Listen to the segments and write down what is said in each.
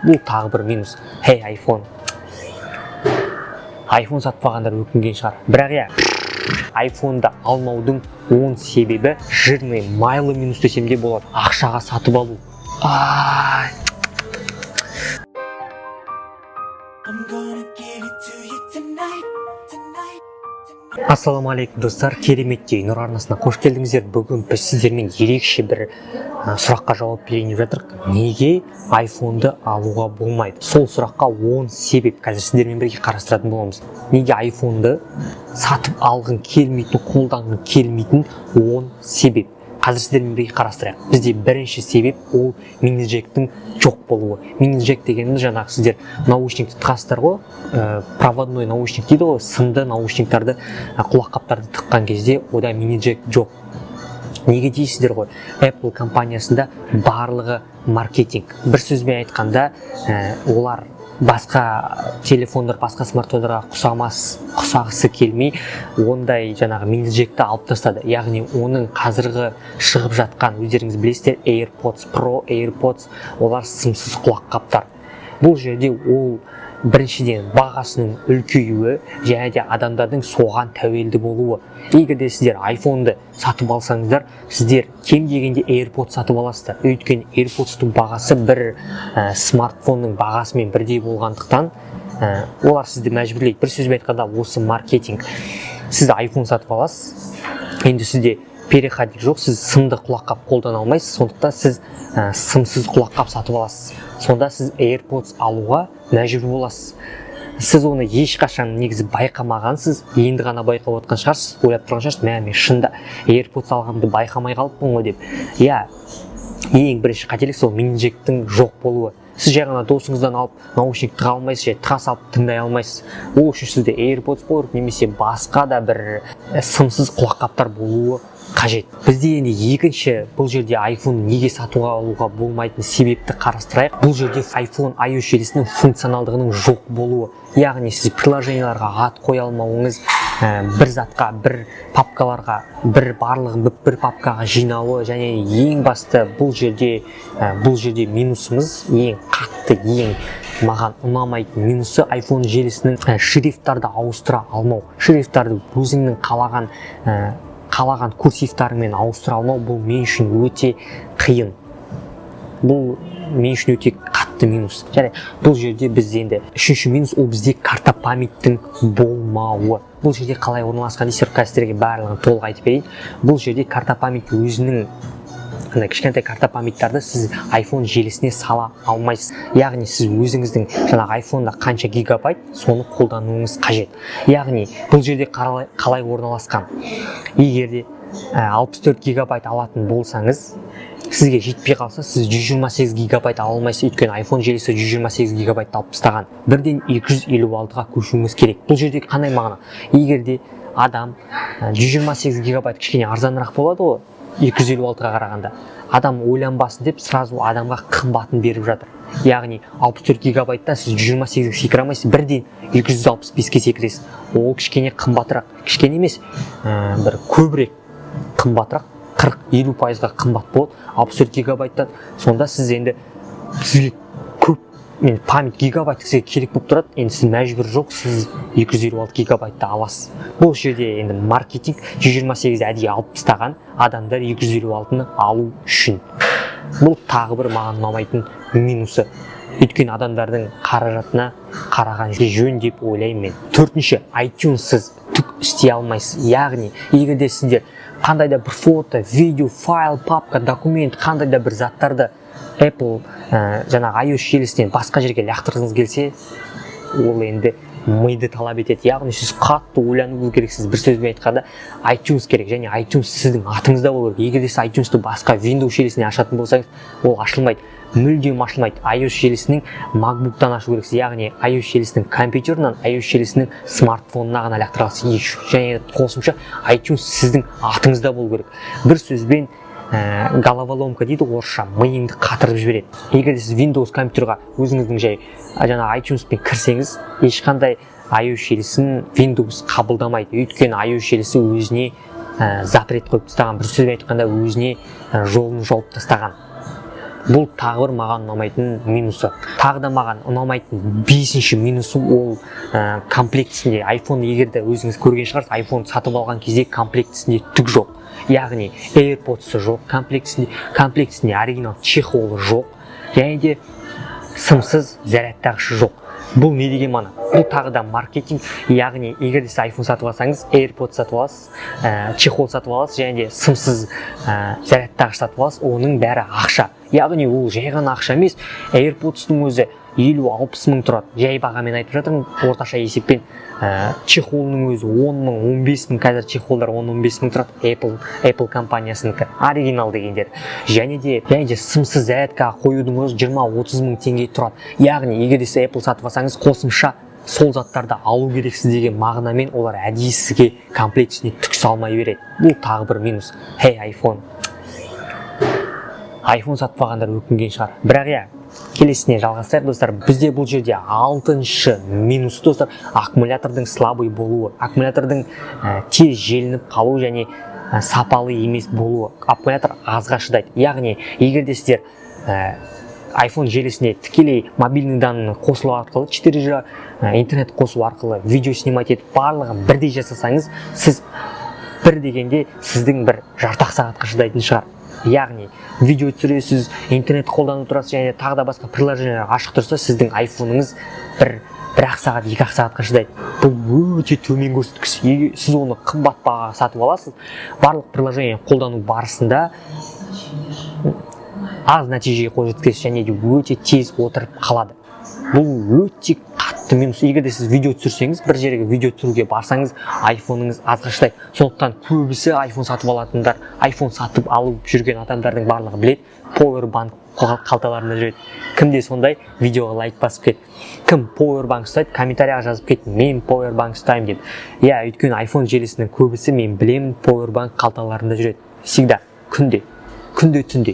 Бұл тағы бір минус. iPhone сатпағандар өкінген шығар. Бірақ iPhone'ды алмаудың 10 себебі жирный майлы минус десем де болады. Ақшаға сатып алу. Ассалаумағалейкум достар, кереметтей Нұр арнасына қош келдіңіздер. Бүгін біз сіздермен ерекше бір сұраққа жауап берейін деп жатырмық. Неге iPhone'ды алуға болмайды? Сол сұраққа 10 себеп қазір сіздермен бірге қарастыратын боламыз. Неге iPhone'ды сатып алғың келмейтін, қолданғың келмейтін 10 себеп. Қазір сіздермен бірге қарастырайық. Бізде бірінші себеп ол мини-джектің жоқ болуы. Мини-джек дегеніміз жаңағы сіздер наушникті тығасыздар ғой, проводной наушник дейді ғой, сымды наушниктарды, құлаққаптарды тыққан кезде ода мини-джек жоқ. Неге дейсіздер ғой? Apple компаниясында барлығы маркетинг. Бір сөзбен айтқанда, олар басқа телефондар, басқа смартфондарға құсағысы келмей, ондай жаңағы мини-джекті алып тастады. Яғни оның қазіргі шығып жатқан, өздеріңіз білесіздер, AirPods Pro, AirPods, олар сымсыз құлаққаптар. Бұл жерде ол біріншіден бағасының үлкеюі, және де адамдардың соған тәуелді болуы. Егер де сіздер iPhone'ды сатып алсаңыздар, сіздер кем дегенде AirPods сатып аласыздар. Өйткені AirPods'тың бағасы бір смартфонның бағасымен бірдей болғандықтан, олар сізді мәжбүрлейді. Бір сөзбен айтқанда, осы маркетинг. Сіз iPhone сатып аласыз, енді сізде переходник жоқ, сіз сымды құлаққап қолдана алмайсыз, сондықтан сіз сымсыз құлаққап сатып аласыз. Сонда сіз AirPods алуға мәжбүр боласыз. Сіз оны ешқашан негізі байқамағансыз, енді ғана байқап отқан шығарсыз, ойлап тұрған шығарсыз, мен шында AirPods алғанымды байқамай қалыппын ғой деп. Ең бірінші қателік сол мини-джектің жоқ болуы. Сіз жай ғана досыңыздан алып наушник тыға алмайсыз, тыға салып тыңдай алмайсыз. Ол үшін сізде AirPods болу немесе басқа да бір сымсыз құлаққаптар болуы қажет. Бізде енді екінші бұл жерде iPhone неге сатуға алуға болмайтын себепті қарастырайық. Бұл жерде iPhone iOS желісінің функционалдығының жоқ болуы. Яғни сіз приложенияларға ат қоя алмауыңыз, бір затқа, бір папкаларға, барлығын бір папкаға жинауы, және ең басты бұл жерде минусымыз, ең қатты, ең маған ұнамайтын минусы iPhone желісінің шрифттарды ауыстыра алмау. Шрифттарды өзіңнің қалаған курсивтарымен ауыстыра алмау, бұл мен үшін өте қиын. Бұл мен үшін өте қатты минус. Және бұл жерде бізде енді үшінші минус, ол бізде карта памяттің болмауы. Бұл жерде қалай орналасқан дейсіздер, қазірге барлығын толық айтып берейін. Бұл жерде карта память өзінің кішкентай карта памяттарды сіз iPhone желісіне сала алмайсыз. Яғни сіз өзіңіздің жаңағы iPhone'да қанша гигабайт, соны қолдануыңыз қажет. Яғни бұл жерде қалай орналасқан. Егер де 64 гигабайт алатын болсаңыз, сізге жетпей қалса, сіз 128 гигабайт ала алмайсыз, өйткені iPhone желісі 128 гигабайт алып тастаған. Бірден 256-ға көшуіңіз керек. Бұл жерде қандай мағына? Егер де адам 128 гигабайт кішкене арзанырақ болады ғой, 256-ға қарағанда. Адам ойланбасын деп сразу адамға қымбатын беріп жатыр. Яғни 64 гигабайттан сіз 128-ге секіре алмайсыз, бірден 265-ге секіресіз. Ол кішкене қымбатырақ, кішкене емес, бір көбірек қымбатырақ, 40-50%-ға қымбат болады 64 гигабайттан. Сонда сіз енді сізге көп память гигабайт сізге керек болып тұрады, енді сіз мәжбүр жоқ, сіз 256 гигабайтты аласыз. Бұл жерде енді маркетинг 128-ді әдейі алып тастаған, адамдар 256-ны алу үшін. Бұл тағы бір маған ұнамайтын минусы. Өйткені адамдардың қаражатына қараған жөн деп ойлаймын мен. Төртінші, iTunes-сыз түк істей алмайсыз. Яғни, егер де сіздер қандай да бір фото, видео, файл, папка, документ, қандай да бір заттарды Apple жаңағы iOS желісінен басқа жерге лақтырғыңыз келсе, ол енді миды талап етеді. Яғни сіз қатты ойлануыңыз керексіз. Бір сөзбен айтқанда iTunes керек, және iTunes сіздің атыңызда болу керек. Егер де сіз iTunes-ты басқа Windows желісіне ашатын болсаңыз, ол ашылмайды. Мүлдем ашылмайды. iOS желісінің MacBook-тан ашу керексіз. Яғни iOS желісінің компьютерінен iOS желісінің смартфонына ғана лақтыра аласыз. Және қосымша iTunes сіздің атыңызда болу керек. Бір сөзбен головоломка дейді, орысша миыңды қатырып жібереді. Егер сіз Windows компьютерға өзіңіздің жаңа iTunes-пен кірсеңіз, ешқандай iOS желісін Windows қабылдамайды. Өйткені iOS желісі өзіне запрет қойып тастаған. Бір сөзбен айтқанда өзіне жолын жауып тастаған. бұл тағы бір маған ұнамайтын минусы. Тағы да маған ұнамайтын 5-ші минусы ол комплектісінде iPhone, егер де өзіңіз көрген шығарсыз, iPhone сатып алған кезде комплектісінде түк жоқ. Яғни AirPods жоқ, комплектісінде оригинал чехолы жоқ, және де сымсыз зарядтағышы жоқ. Бұл не деген мана? Бұл тағы да маркетинг. Яғни егер де сіз iPhone сатып алсаңыз, AirPods сатып аласыз, чехол сатып аласыз, және де сымсыз зарядтағыш сатып аласыз, оның бәрі ақша. Яғни ол жай ғана ақша емес, AirPods-тың өзі 50-60 мың тұрады. Жай бағамен айтып жатырмын, орташа есеппен. Чехолының өзі 10 мың, 15 мың, қазір чехолдар 10-15 мың тұрады. Apple компаниясынікі, оригинал дегендер. Және де сымсыз зарядкаға қоюдың өзі 20-30 мың теңге тұрады. Яғни егер де сіз Apple сатып алсаңыз, қосымша сол заттарды алу керексіз деген мағынамен олар әдейі сізге комплектісіне түк салмай береді. Бұл тағы бір минус. iPhone сатып алғандар өкінген шығар. Бірақ келесіне жалғастырайық достар. Бізде бұл жерде 6-шы минус достар, аккумулятордың слабый болуы, аккумулятордың тез желініп қалу және сапалы емес болуы. Аккумулятор азға шыдайды. Яғни егер де сіздер iPhone желісіне тікелей мобильный данныны қосылу арқылы, 4G интернет қосу арқылы видео снимать етіп барлығын бірдей жасасаңыз, сіз бір дегенде сіздің бір жартақ сағатқа шыдайтын шығар. Яғни видео түсіресіз, интернет қолданып тұрасыз, және тағы да басқа приложениялар ашық тұрса, сіздің iPhone-ыңыз бір-ақ сағат, 2-ақ сағатқа шыдайды. Бұл өте төмен көрсеткіш. Сіз оны қымбат бағаға сатып аласыз, барлық приложение қолдану барысында аз нәтижеге қол жеткізесіз, және де өте тез отырып қалады. Бұл өте қатты минус. Егер де сіз видео түсірсеңіз, бір жерге видео түсіруге барсаңыз, iPhone-ыңыз азға шыдайды. Сондықтан көбісі iPhone сатып алатындар, iPhone сатып алып жүрген адамдардың барлығы біледі, Powerbank қалталарында жүреді. Кімде сондай видеоға лайк басып кет. Кім Powerbank ұстайды, комментарияға жазып кет, мен Powerbank ұстаймын деп. Өйткені iPhone желісінің көбісі мен білемін Powerbank қалталарында жүреді. Всегда, күнде түнде,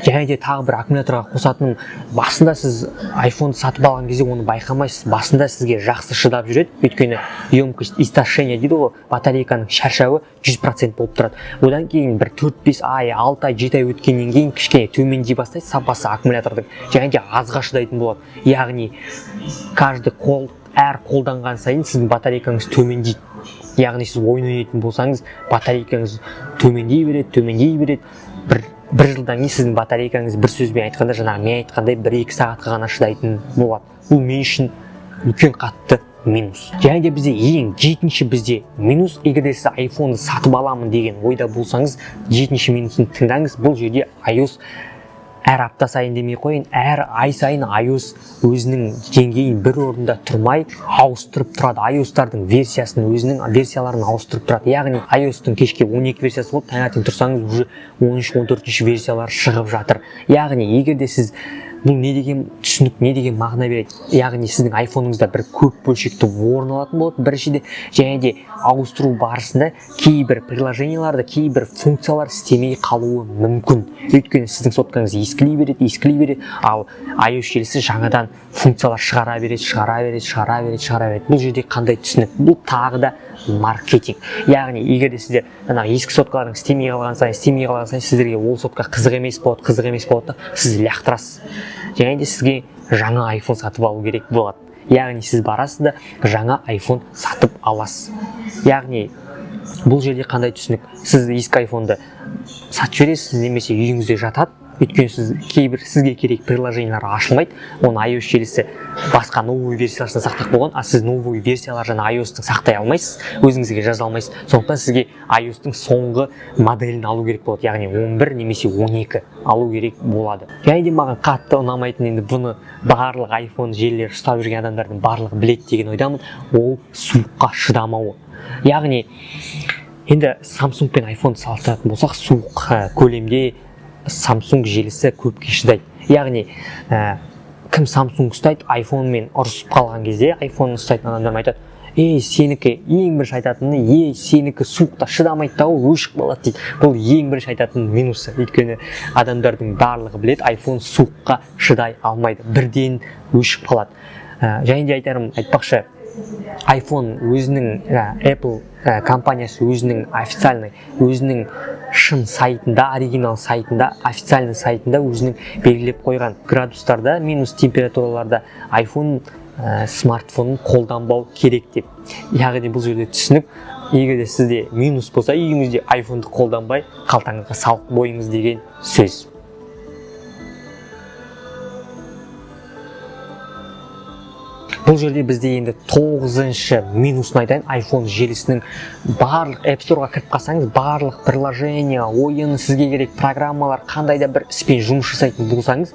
және де тағы бір аккумуляторға қосатын. Басында сіз iPhone сатып алған кезде оны байқамайсыз. Басында сізге жақсы шыдап жүреді, өйткені емкость истощения дейді ғой, батарейканың шаршауы 100% болып тұрады. Одан кейін бір 4-5 ай, 6 ай, 7 ай өткеннен кейін кішкене төмендей бастайды сапасы аккумулятордың, және де азға шыдайтын болады. Яғни әр қолданған сайын сіздің батарейкаңыз төмендейді. Яғни сіз ойын ойнайтын болсаңыз, батарейкаңыз төмендей береді. Бір жылдан кейін сіздің батарейкаңыз, бір сөзбен айтқанда, жаңағы мен айтқандай 1-2 сағатқа ғана шыдайтын болады. Бұл мен үшін үлкен қатты минус. Және де бізде 7-ші минус, егер де сіз iPhone-ды сатып аламын деген ойда болсаңыз, 7-ші минусын тыңдаңыз. Бұл жерде iOS әр апта сайын демей қойын, әр ай сайын iOS өзінің деңгейін бір орында тұрмай ауыстырып тұрады. iOS-тардың өзінің версияларын ауыстырып тұрады. Яғни iOS-тың кешке 12 версиясы болып, таңертең тұрсаңыз уже 13-14 версиялар шығып жатыр. Яғни егер де сіз бұл не деген түсінік, не деген мағына береді? Яғни сіздің iPhone-ыңызда бір көп бөлшекті орын алатын болады біріншіде, және де ауыстыру барысында кейбір приложенияларды, кейбір функциялар істемей қалуы мүмкін. Өйткені сіздің соткаңыз ескілей береді, ал iOS желісі жаңадан функциялар шығара береді. Бұл жерде қандай түсінік? Бұл тағы да маркетинг. Яғни егер де сіздер ескі соткалардың істемей қалған сайын сіздерге ол сотка қызық емес болады, сіз лақтырасыз. Және де сізге жаңа iPhone сатып алу керек болады. Яғни сіз барасыз да жаңа iPhone сатып аласыз. Яғни бұл жерде қандай түсінік? Сіз ескі iPhone-ды сатып жібересіз, немесе үйіңізде жатады. Өйткені сізге керек приложениялар ашылмайды. Оны iOS желісі басқа новый версияларына сақтап қойған, а сіз новый версиялар жаңа iOS-тың сақтай алмайсыз, өзіңізге жаза алмайсыз. Сондықтан сізге iOS-тың соңғы моделін алу керек болады. Яғни 11 немесе 12 алу керек болады. Және де маған қатты ұнамайтын, енді бұны барлық iPhone желілері ұстап жүрген адамдардың барлығы біледі деген ойдамын, ол суыққа шыдамауы. Яғни енді Samsung пен iPhone салыстыратын болсақ, суық көлемде Samsung желісі көпке шыдайды. Яғни кім Samsung ұстайды, iPhone-мен ұрысып қалған кезде iPhone ұстайтын адамдар айтады: сенікі ең бірінші айтатыны, сенікі суықта шыдамайды да, ол өшік болады дейді. Бұл ең бірінші айтатын минусы. Өйткені адамдардың барлығы біледі, iPhone суыққа шыдай алмайды, бірден өшіп қалады. Және де айтпақшы, iPhone өзінің Apple компаниясы өзінің официальный, өзінің шын сайтында, оригинал сайтында, официальный сайтында өзінің белгілеп қойған градустарда, минус температураларда iPhone смартфонын қолданбау керек деп. Яғни бұл жерде түсінік, егер де сізде минус болса, үйіңізде iPhone-ды қолданбай, қалтаңызға салып қойыңыз деген сөз. Бұл жерде бізде енді 9-шы минусын айтайын. iPhone желісінің барлық App Store-ға кіріп қалсаңыз, барлық приложение, ойын, сізге керек программалар, қандай да бір іспен жұмыс жасайтын болсаңыз,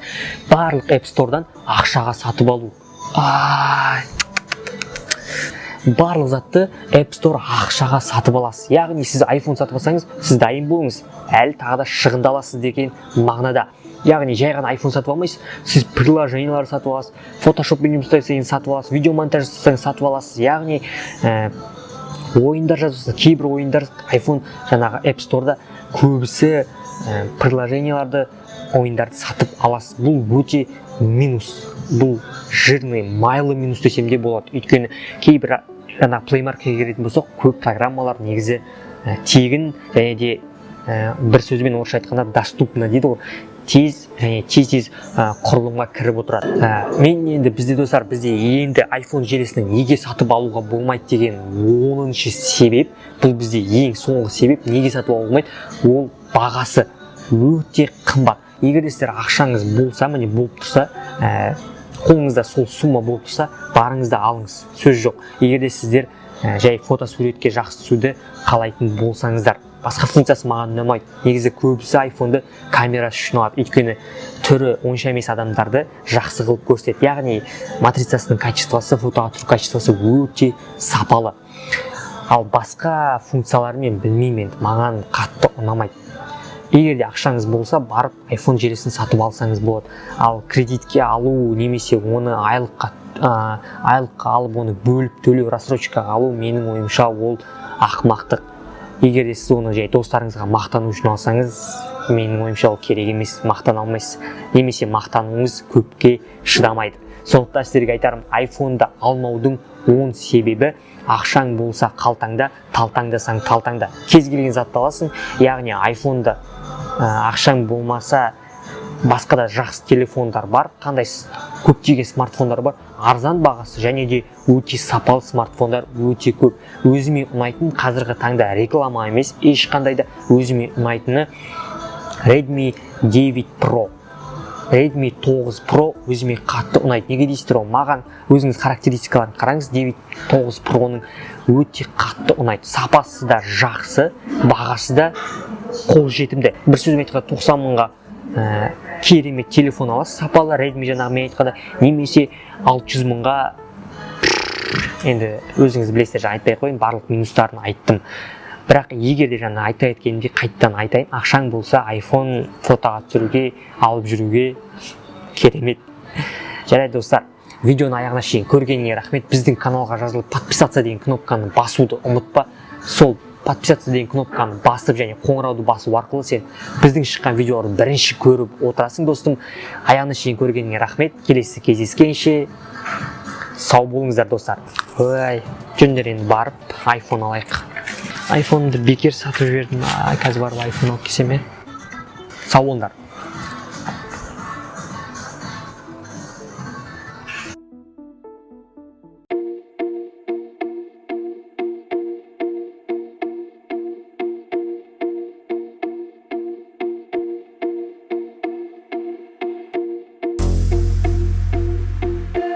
барлық App Store-дан ақшаға сатып алу. Барлық затты App Store ақшаға сатып аласыз. Яғни сіз iPhone сатып алсаңыз, сіз дайын болыңыз, әлі тағы да шығындаласыз деген мағынада. Яғни жай ғана iPhone сатып алмайсыз, сіз приложениялар сатып аласыз, Photoshop-пен жұмыс жасайсаңыз сатып аласыз, видео монтаж жасасаңыз сатып аласыз. Яғни ойындар жазасыз, кейбір ойындар iPhone жаңағы App Store-да көбісі приложенияларды, ойындарды сатып аласыз. Бұл өте минус. Бұл жирный, майлы минус десем де болады. Өйткені кейбір жаңағы Play Market-ке келетін болсақ, көп программалар негізі тегін және де бір сөзбен орысша айтқанда доступно дейді ғой. Тез құрылымға кіріп отырады. Мен енді бізде енді iPhone желісінің неге сатып алуға болмайды деген 10-шы себеп, бұл бізде ең соңғы себеп, неге сатып алуға болмайды, ол бағасы өте қымбат. Егер сіздер ақшаңыз болса, міне болып тұрса, қолыңызда сол сумма болып тұрса, барыңыз да алыңыз, сөз жоқ. Егер сіздер жай фотосуретке жақсы түсуді қалайтын болсаңыздар, басқа функциясы маған ұнамайды. Негізі көбісі iPhone-ды камерасы үшін алады, өйткені түрі онша емес адамдарды жақсы қылып көрсетеді. Яғни матрицасының качествосы, фотоға түсіру качествосы өте сапалы. Ал басқа функциялары мен білмеймін, маған қатты ұнамайды. Егер де ақшаңыз болса, барып iPhone желісін сатып алсаңыз болады. Ал кредитке алу немесе оны айлыққа алып, оны бөліп төлеу, рассрочкаға алу, менің ойымша ол ақымақтық. Егер де сіз оны жай достарыңызға мақтану үшін алсаңыз, менің ойымша ол керек емес, мақтана алмайсыз. Немесе мақтануыңыз көпке шыдамайды. Сондықтан сіздерге айтарым, iPhone-ды алмаудың 10 себебі, ақшаң болса қалтаңда, талтаңдасаң талтаңда. Кез келген затты аласың, яғни iPhone-да ақшаң болмаса, басқа да жақсы телефондар бар, қандай көптеген смартфондар бар, арзан бағасы және де өте сапалы смартфондар өте көп. Өзіме ұнайтын қазіргі таңда реклама емес, ешқандай да өзіме ұнайтыны Redmi 9 Pro. Redmi 9 Pro өзіме қатты ұнайды. Неге дейсіздер, маған өзіңіз характеристикаларын қараңыз, 9 Pro-ның өте қатты ұнайды. Сапасы да жақсы, бағасы да қолжетімді. Бір сөзбен айтқанда 90 мыңға керемет телефон аласыз, сапалы. Redmi жаңағы мен айтқанда немесе 600 мыңға, енді өзіңіз білесіздер, жаңа айтпай қойын, барлық минустарын айттым. Бірақ егер де жаңа айта кеткенімде қайттан айтайын, ақшаң болса iPhone фотоға түсіруге, алып жүруге керемет. Жарайды достар, видеоны аяғына шейін көргеніңе рахмет. Біздің каналға жазылып подписаться деген кнопканы басуды ұмытпа. Сол подписаться деген кнопканы басып және қоңырауды басу арқылы сен біздің шыққан видеоларды бірінші көріп отырасың достым. Аяғына шейін көргеніңе рахмет. Келесі кездескенше сау болыңыздар достар. Жөндер енді барып iPhone алайық. iPhone-ды бекер сатып жібердім. Қазір барып iPhone алып келсем. Сау болыңдар.